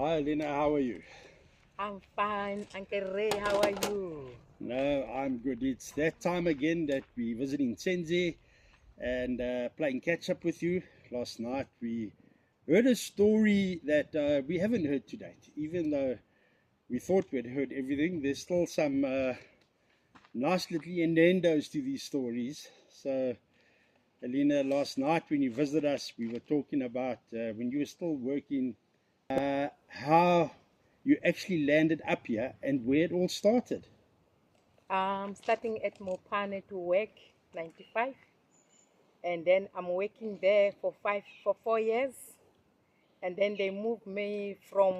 Hi Elina, how are you? I'm fine. Uncle Ray, how are you? No, I'm good. It's that time again that we're visiting Tsendze and playing catch up with you. Last night we heard a story that we haven't heard to date. Even though we thought we'd heard everything, there's still some nice little innuendos to these stories. So, Elina, last night when you visited us, we were talking about when you were still working, how you actually landed up here and where it all started. I'm starting at Mopane to work, 95. And then I'm working there for 4 years. And then they moved me from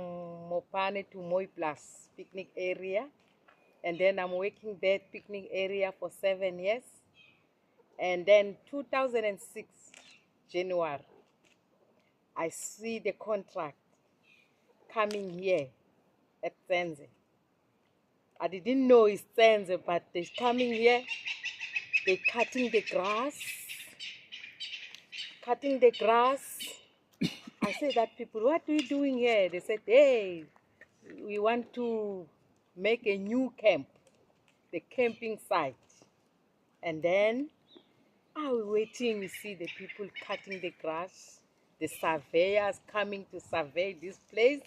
Mopane to Moy Plus picnic area. And then I'm working there picnic area for 7 years. And then 2006, January, I see the contract coming here at Tsendze. I didn't know it's Tsendze, but they're coming here. They're cutting the grass. I said that people, what are you doing here? They said, hey, we want to make a new camp, the camping site. And then we're waiting, we see the people cutting the grass, the surveyors coming to survey this place.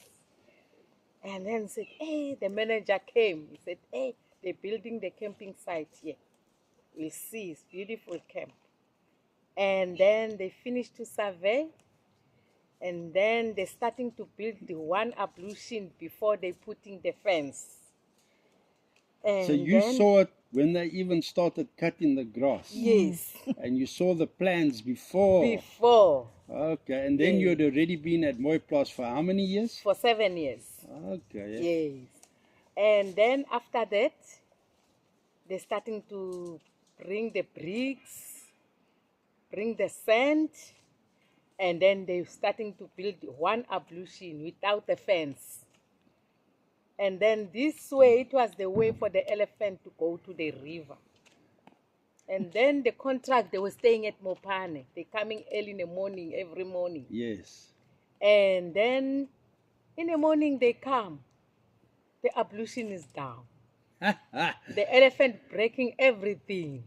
And then said, hey, the manager came. He said, hey, they're building the camping site here. We'll see, it's beautiful camp. And then they finished to survey, and then they're starting to build the one ablution before they put in the fence. And so you saw it when they even started cutting the grass? Yes. And you saw the plans before? Before. Okay, and then you had already been at Moy Plus for how many years? For 7 years. Okay. Yes. And then after that, they're starting to bring the bricks, bring the sand, and then they're starting to build one ablution without a fence. And then this way, it was the way for the elephant to go to the river. And then the contract, they were staying at Mopane. They're coming early in the morning, every morning. Yes. And then in the morning, they come. The ablution is down. The elephant breaking everything.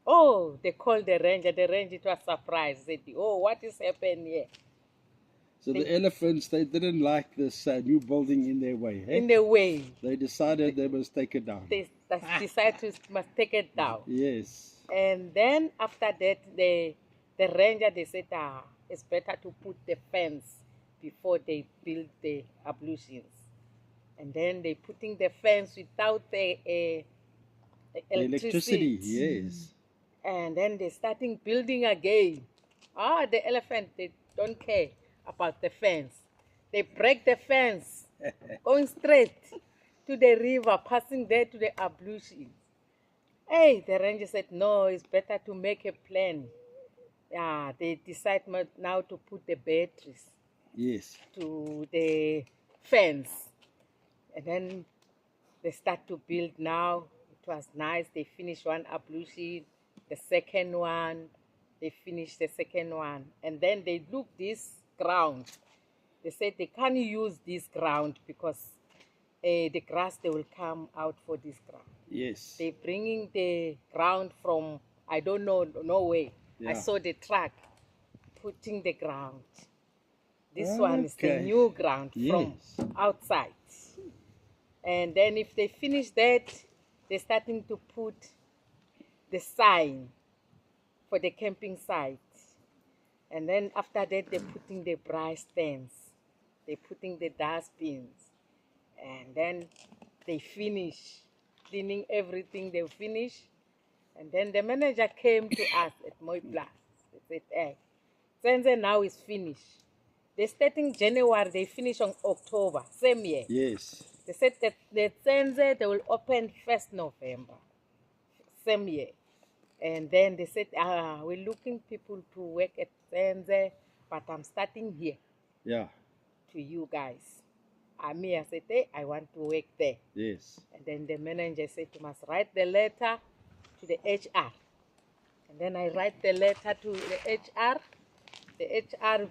Oh, they called the ranger. The ranger was surprised. Said, oh, what is happening here? So the elephants, they didn't like this new building in their way, hey? In the way. They decided they must take it down. They decided to must take it down. Yes. And then after that, the ranger, they said, it's better to put the fence before they build the ablutions. And then they putting the fence without the electricity. Yes. And then they starting building again. The elephant, they don't care about the fence. They break the fence, going straight to the river, passing there to the ablutions. Hey, the ranger said, no, it's better to make a plan. They decide now to put the batteries to the fence. And then they start to build now. It was nice. They finished one ablution, the second one. They finished the second one. And then they look this ground. They said they can't use this ground because the grass, they will come out for this ground. Yes. They're bringing the ground from, I don't know, Norway. Yeah. I saw the truck putting the ground. This one is the new ground from outside. And then if they finish that, they're starting to put the sign for the camping site. And then after that, they're putting the braai stands. They're putting the dustbins. And then they finish cleaning everything. They finish. And then the manager came to us at Moy Plus. They said, hey, Tsendze now is finished. They're starting January. They finish on October, same year. Yes. They said that the Tsendze, they will open 1st November, same year. And then they said, we're looking people to work at Tsendze, but I'm starting here. Yeah. To you guys. I said, hey, I want to work there. Yes. And then the manager said, you must write the letter to the HR. And then I write the letter to the HR. The HR,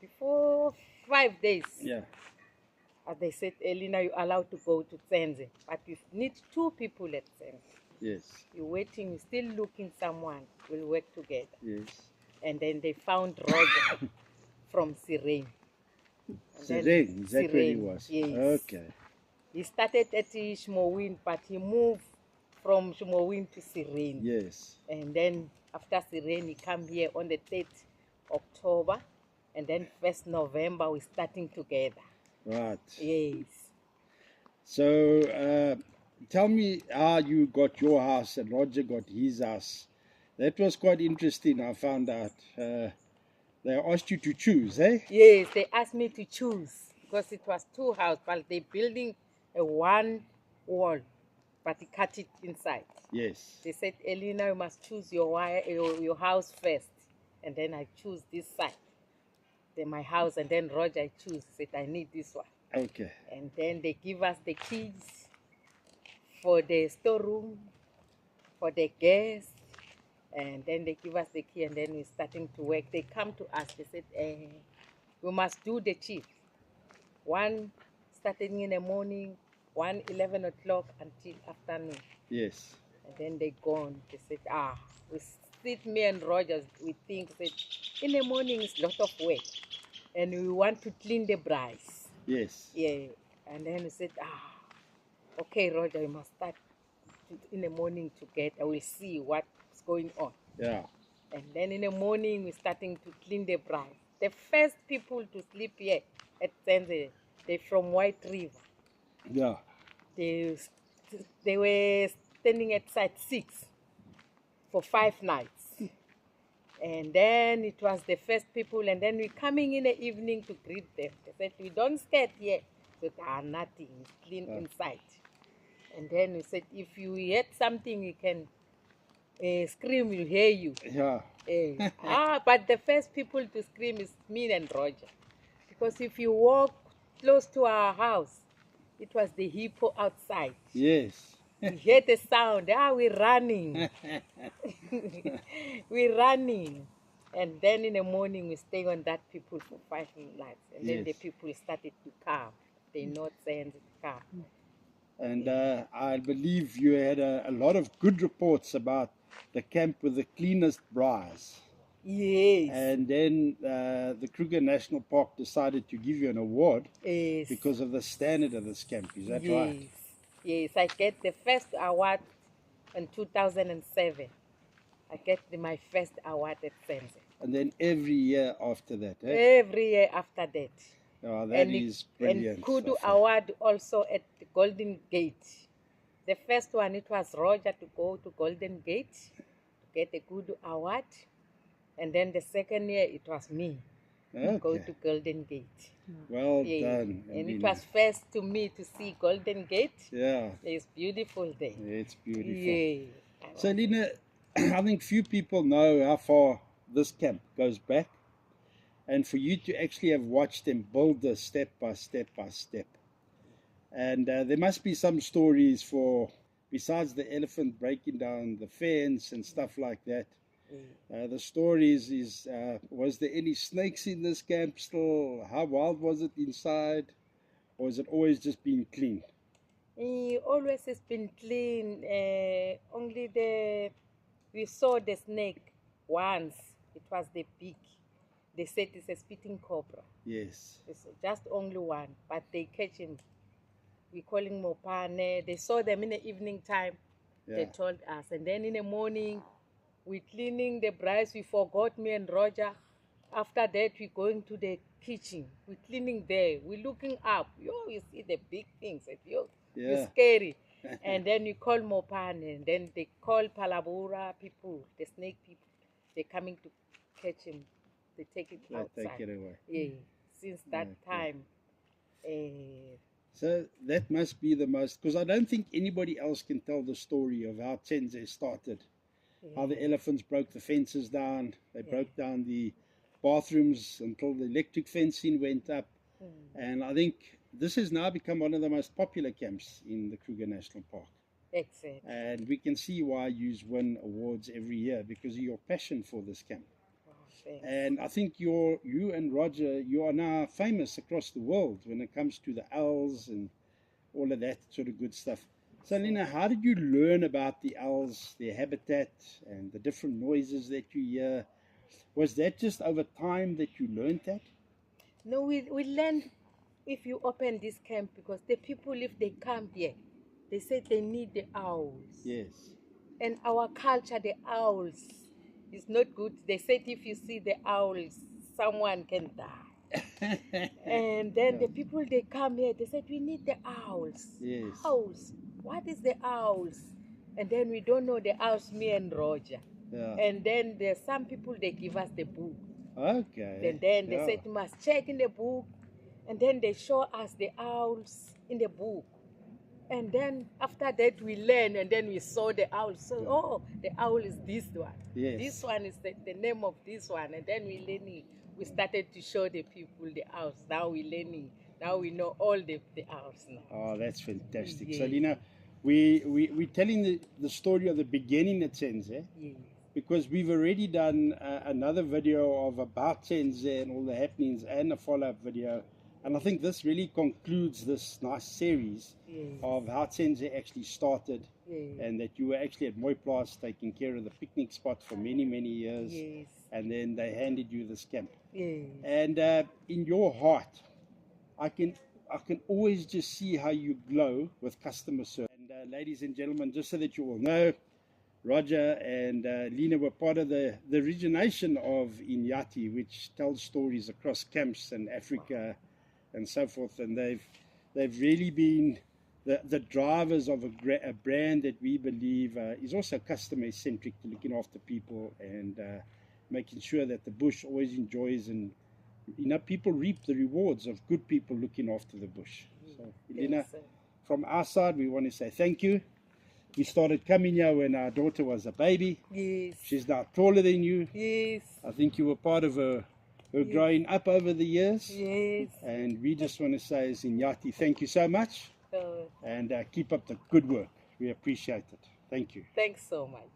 before 5 days. Yeah. They said, Elina, you're allowed to go to Tsendze, but you need 2 people at Tsendze. Yes. You're waiting, you're still looking someone. We'll work together. Yes. And then they found Roger from Sirene. Sirene, is that where he Sirene, was? yes. Okay. He started at Shmowin, but he moved from Shmowin to Sirene. Yes. And then after Sirene, he come here on the 3rd October. And then 1st November, we're starting together. Right. Yes. So, tell me how you got your house and Roger got his house. That was quite interesting, I found out. They asked you to choose, eh? Yes, they asked me to choose because it was 2 houses, but they're building a 1 wall, but they cut it inside. Yes. They said, Elina, you must choose your house first. And then I choose this side. Then my house, and then Roger I choose. Said, I need this one. Okay. And then they give us the keys for the storeroom, for the guests. And then they give us the key, and then we're starting to work. They come to us. They said, we must do the shift. 1 starting in the morning, 1 11 o'clock until afternoon. Yes. And then they gone. They said, we sit, me and Rogers, we think that in the morning is a lot of work. And we want to clean the braais. Yes. Yeah. And then we said, okay, Roger, we must start in the morning together. We'll see what's going on. Yeah. And then in the morning, we're starting to clean the braai. The first people to sleep here at Tsendze, they're from White River. Yeah. They were standing at site 6 for 5 nights. And then it was the first people, and then we're coming in the evening to greet them. They said, we don't scared here. We said, nothing, it's clean inside. And then we said, if you heard something, you can scream, we'll hear you. Yeah. But the first people to scream is me and Roger. Because if you walk close to our house, it was the hippo outside. Yes. You hear the sound, we're running. We're running. And then in the morning, we stay on that people for 5 nights. And then the people started to come. They not saying to come. And I believe you had a lot of good reports about the camp with the cleanest braais. Yes. And then the Kruger National Park decided to give you an award because of the standard of this camp. Is that right? Yes, I get the first award in 2007. I get my first award at Tsendze. And then every year after that, eh? Every year after that. Oh, that is brilliant. And Kudu Award also at the Golden Gate. The first one, it was Roger to go to Golden Gate to get the Kudu Award. And then the second year, it was me to go to Golden Gate. Well done. And it was first to me to see Golden Gate. Yeah. It's beautiful there. It's beautiful. Yeah. So, Elina, I think few people know how far this camp goes back. And for you to actually have watched them build this step by step by step. And there must be some stories besides the elephant breaking down the fence and stuff like that. The stories is, was there any snakes in this camp still? How wild was it inside? Or has it always just been clean? Always has been clean. Only we saw the snake once. It was the big. They said it's a spitting cobra. Yes. It's just only one, but they catch him. We call him Mopane. They saw them in the evening time. Yeah. They told us. And then in the morning, we're cleaning the braais. We forgot, me and Roger. After that, we're going to the kitchen. We're cleaning there. We're looking up. You see the big things. It's scary. And then we call Mopane. And then they call Palabura people, the snake people. They're coming to catch him. They take it outside. Take it away. Yeah. Since that time. So that must be the most, because I don't think anybody else can tell the story of how Tsendze started. How the elephants broke the fences down. They broke down the bathrooms until the electric fencing went up. And I think this has now become one of the most popular camps in the Kruger National Park. Exactly. And we can see why you win awards every year because of your passion for this camp. Thanks. And I think you and Roger, you are now famous across the world when it comes to the owls and all of that sort of good stuff. So, Elina, how did you learn about the owls, their habitat, and the different noises that you hear? Was that just over time that you learned that? No, we learned if you open this camp, because the people, if they come here, they say they need the owls. Yes. And our culture, the owls, is not good. They said if you see the owls, someone can die. And then the people, they come here, they said, we need the owls. Yes. Owls. What is the owls? And then we don't know the owls, me and Roger. Yeah. And then there's some people, they give us the book. Okay. And then they said, you must check in the book. And then they show us the owls in the book. And then after that we learn, and then we saw the owl. So, oh, the owl is this one. Yes. This one is the name of this one. And then we learning. We started to show the people the owls. Now we learning. Now we know all the owls now. Oh, that's fantastic. Yeah. So, Elina, we're telling the story of the beginning at Tsendze. Yes. Because we've already done another video of about Tsendze and all the happenings, and a follow-up video. And I think this really concludes this nice series of how Tsendze actually started, and that you were actually at Mooiplaas taking care of the picnic spot for many, many years. Yes. And then they handed you this camp. Yes. And in your heart, I can always just see how you glow with customer service. And ladies and gentlemen, just so that you all know, Roger and Elina were part of the origination of Inyati, which tells stories across camps in Africa and so forth. And they've really been the drivers of a brand that we believe is also customer centric, to looking after people and making sure that the bush always enjoys, and people reap the rewards of good people looking after the bush. So, Elina, from our side, we want to say thank you. We started coming here when our daughter was a baby. Yes. She's now taller than you. Yes. I think you were part of her growing up over the years. Yes. And we just want to say, as Inyati, thank you so much. And keep up the good work. We appreciate it. Thank you. Thanks so much.